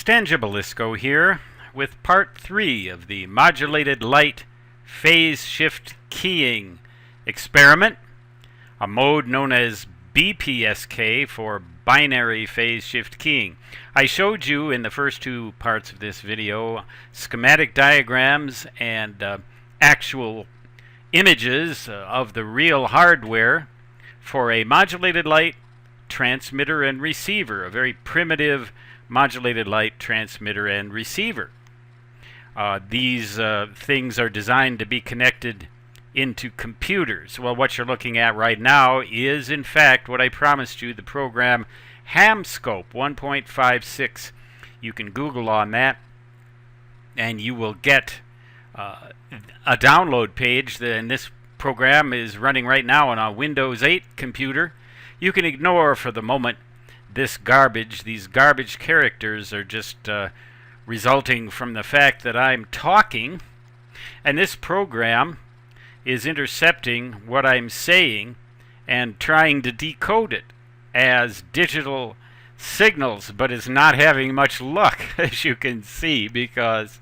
Stan Gibilisco here with part 3 of the modulated light phase shift keying experiment, a mode known as BPSK for binary phase shift keying. I showed you in the first two parts of this video schematic diagrams and actual images of the real hardware for a modulated light transmitter and receiver, a very primitive modulated light transmitter and receiver. These things are designed to be connected into computers. Well, what you're looking at right now is in fact what I promised you, the program HamScope 1.56. You can Google on that and you will get a download page, and this program is running right now on a Windows 8 computer. You can ignore for the moment this garbage. These garbage characters are just resulting from the fact that I'm talking, and this program is intercepting what I'm saying and trying to decode it as digital signals, but is not having much luck, as you can see, because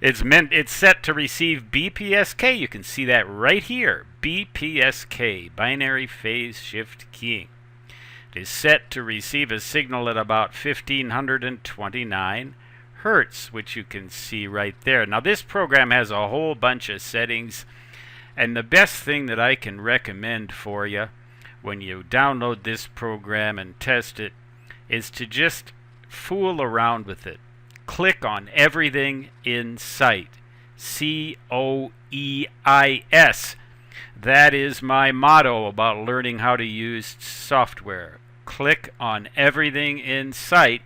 it's set to receive BPSK. You can see that right here, BPSK, binary phase shift keying. It is set to receive a signal at about 1529 hertz, which you can see right there. Now this program has a whole bunch of settings, and the best thing that I can recommend for you when you download this program and test it is to just fool around with it. Click on everything in sight. COEIS. That is my motto about learning how to use software. Click on everything in sight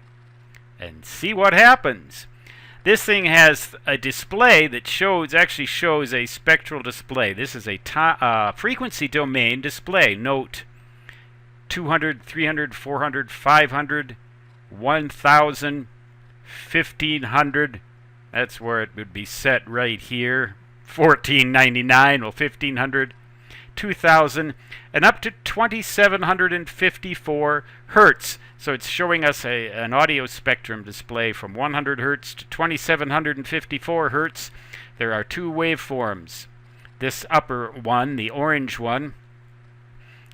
and see what happens. This thing has a display that actually shows a spectral display. This is a frequency domain display. Note 200, 300, 400, 500, 1000, 1500. That's where it would be set right here. 1499, well, 1500, 2000, and up to 2754 hertz. So it's showing us an audio spectrum display from 100 hertz to 2754 hertz. There are two waveforms. This upper one, the orange one,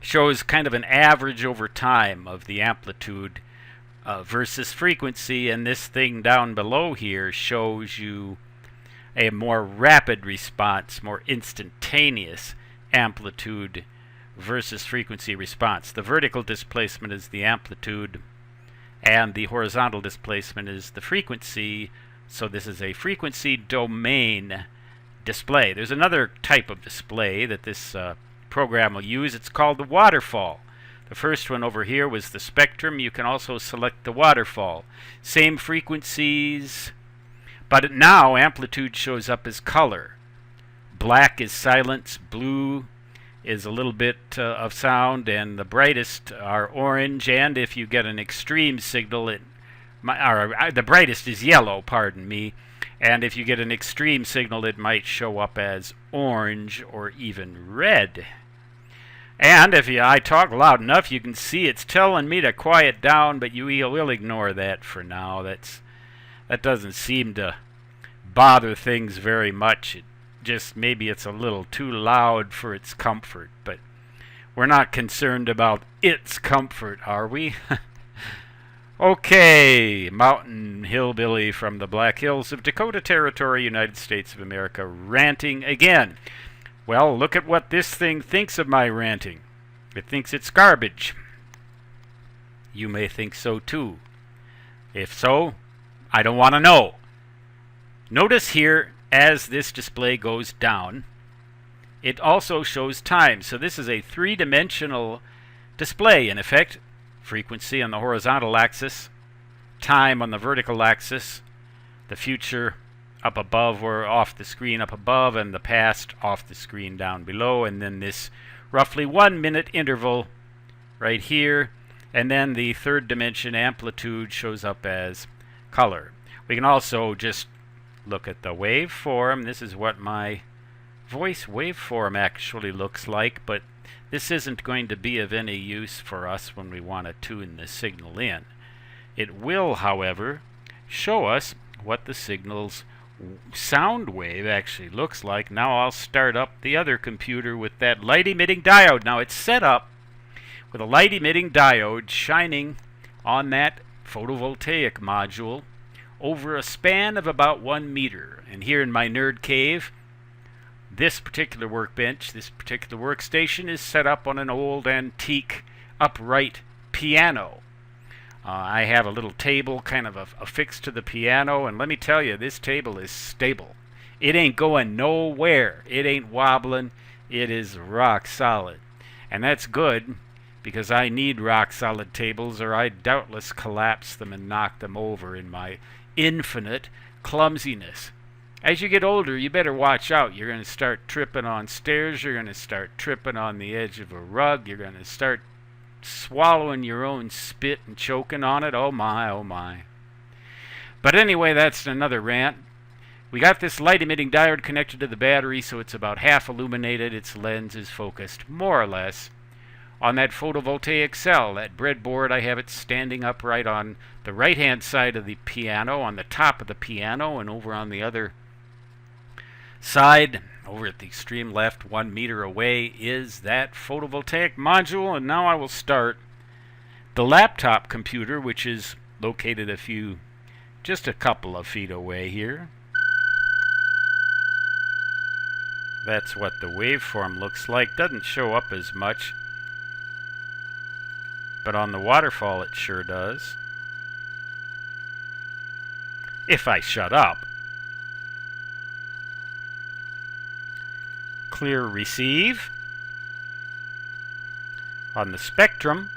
shows kind of an average over time of the amplitude versus frequency, and this thing down below here shows you a more rapid response, more instantaneous amplitude versus frequency response. The vertical displacement is the amplitude and the horizontal displacement is the frequency. So this is a frequency domain display. There's another type of display that this program will use. It's called the waterfall. The first one over here was the spectrum. You can also select the waterfall. Same frequencies, but now amplitude shows up as color. Black is silence, blue is a little bit of sound, and the brightest are orange. And if you get an extreme signal, the brightest is yellow, pardon me. And if you get an extreme signal, it might show up as orange or even red. And if I talk loud enough, you can see it's telling me to quiet down, but you will ignore that for now. That doesn't seem to bother things very much. Maybe it's a little too loud for its comfort, but we're not concerned about its comfort, are we? Okay, mountain hillbilly from the Black Hills of Dakota Territory, United States of America, ranting again. Well, look at what this thing thinks of my ranting. It thinks it's garbage. You may think so too. If so, I don't want to know. Notice here, as this display goes down, it also shows time. So this is a three-dimensional display, in effect. Frequency on the horizontal axis, time on the vertical axis, the future up above or off the screen up above, and the past off the screen down below, and then this roughly 1 minute interval right here, and then the third dimension amplitude shows up as color. We can also just look at the waveform. This is what my voice waveform actually looks like, but this isn't going to be of any use for us when we want to tune the signal in. It will, however, show us what the signal's sound wave actually looks like. Now I'll start up the other computer with that light emitting diode. Now it's set up with a light emitting diode shining on that photovoltaic module over a span of about 1 meter. And here in my nerd cave, this particular workbench, this particular workstation is set up on an old antique upright piano. I have a little table kind of affixed to the piano, and let me tell you, this table is stable. It ain't going nowhere. It ain't wobbling. It is rock solid. And that's good, because I need rock solid tables, or I'd doubtless collapse them and knock them over in my infinite clumsiness. As you get older, you better watch out. You're going to start tripping on stairs. You're going to start tripping on the edge of a rug. You're going to start swallowing your own spit and choking on it. Oh my, oh my. But anyway, that's another rant. We got this light emitting diode connected to the battery, so it's about half illuminated. Its lens is focused more or less on that photovoltaic cell, that breadboard. I have it standing upright on the right hand side of the piano, on the top of the piano, and over on the other side, over at the extreme left, 1 meter away, is that photovoltaic module. And now I will start the laptop computer, which is located just a couple of feet away here. That's what the waveform looks like. Doesn't show up as much, but on the waterfall it sure does. If I shut up. Clear receive. On the spectrum,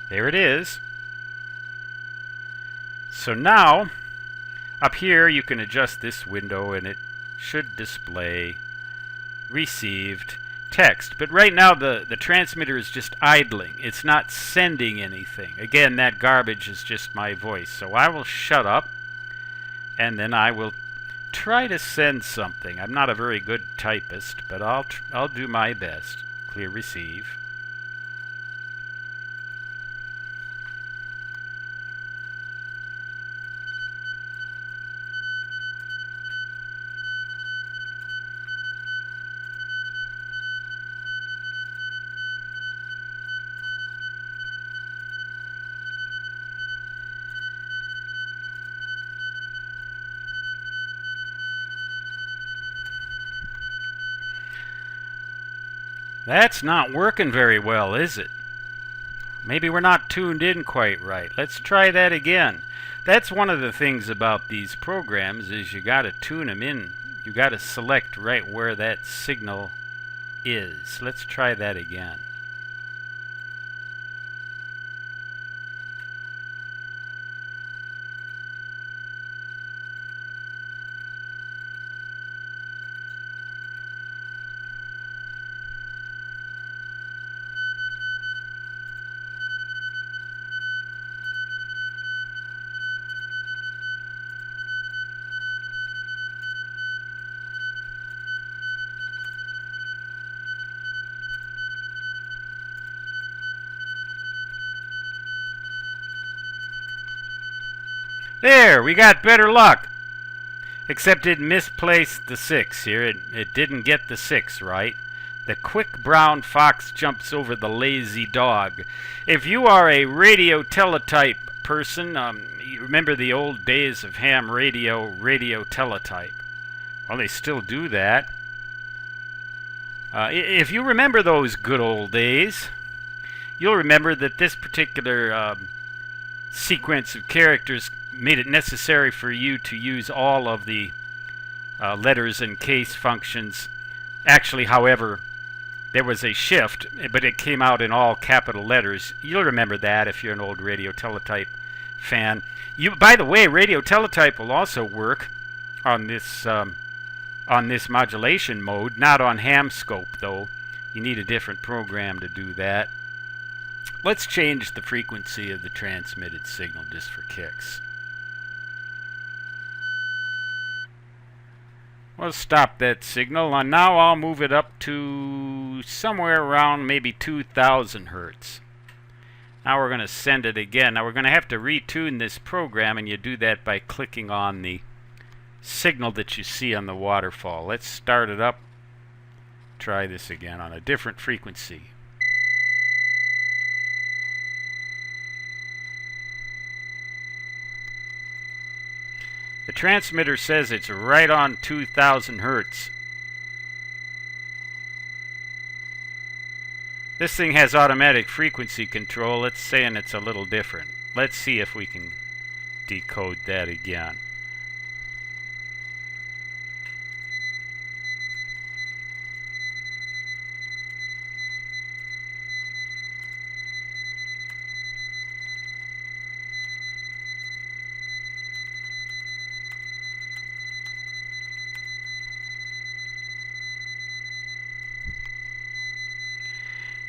there it is. So now, up here you can adjust this window and it should display received text. But right now the transmitter is just idling. It's not sending anything. Again, that garbage is just my voice. So I will shut up, and then I will try to send something. I'm not a very good typist, but I'll do my best. Clear receive. That's not working very well, is it? Maybe we're not tuned in quite right. Let's try that again. That's one of the things about these programs, is you got to tune them in. You got to select right where that signal is. Let's try that again. There, we got better luck. Except it misplaced the 6 here. It didn't get the 6 right. The quick brown fox jumps over the lazy dog. If you are a radio teletype person, you remember the old days of ham radio teletype. Well, they still do that. If you remember those good old days, you'll remember that this particular sequence of characters made it necessary for you to use all of the letters and case functions. Actually, however, there was a shift, but it came out in all capital letters. You'll remember that if you're an old radio teletype fan. By the way, radio teletype will also work on this modulation mode, not on HamScope though. You need a different program to do that. Let's change the frequency of the transmitted signal just for kicks. We'll stop that signal, and now I'll move it up to somewhere around maybe 2,000 hertz. Now we're going to send it again. Now we're going to have to retune this program, and you do that by clicking on the signal that you see on the waterfall. Let's start it up. Try this again on a different frequency. The transmitter says it's right on 2000 hertz. This thing has automatic frequency control. It's saying it's a little different. Let's see if we can decode that again.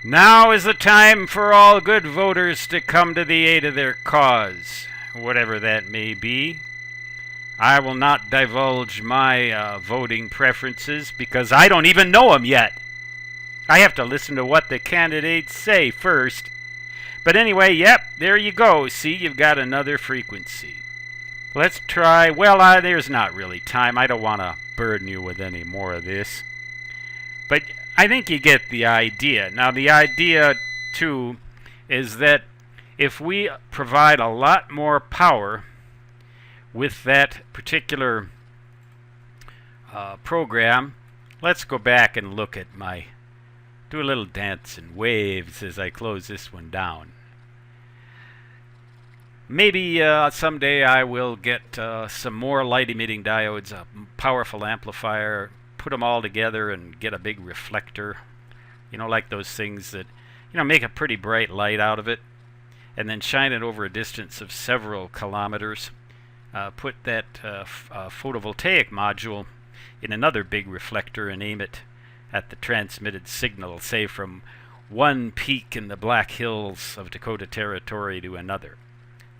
Now is the time for all good voters to come to the aid of their cause, whatever that may be. I will not divulge my voting preferences because I don't even know them yet. I have to listen to what the candidates say first. But anyway, yep, there you go. See, you've got another frequency. Let's try, well, there's not really time. I don't want to burden you with any more of this. But I think you get the idea. Now, the idea, too, is that if we provide a lot more power with that particular program, let's go back and look at do a little dance and waves as I close this one down. Maybe someday I will get some more light-emitting diodes, a powerful amplifier, put them all together and get a big reflector, like those things that make a pretty bright light out of it, and then shine it over a distance of several kilometers. Put that photovoltaic module in another big reflector and aim it at the transmitted signal, say from one peak in the Black Hills of Dakota Territory to another,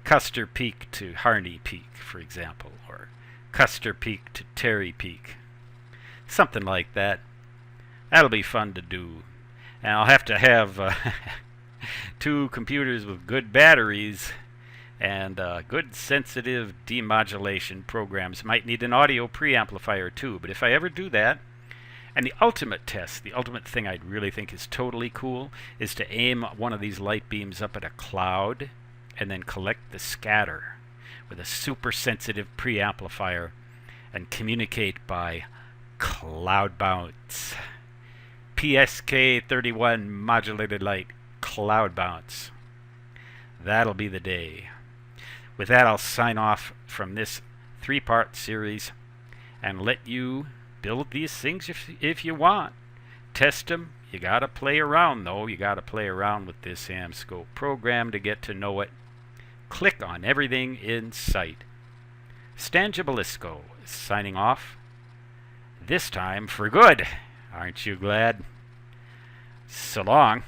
Custer Peak to Harney Peak, for example, or Custer Peak to Terry Peak. Something like that. That'll be fun to do. And I'll have to have 2 computers with good batteries and good sensitive demodulation programs. Might need an audio preamplifier too, but if I ever do that, and the ultimate test, the ultimate thing I'd really think is totally cool, is to aim one of these light beams up at a cloud and then collect the scatter with a super sensitive preamplifier and communicate by cloud bounce. PSK 31 modulated light cloud bounce. That'll be the day. With that, I'll sign off from this 3-part series and let you build these things if you want. Test them. You gotta play around though. You gotta play around with this HamScope program to get to know it. Click on everything in sight. Stan Jabalisco is signing off. This time for good. Aren't you glad? So long.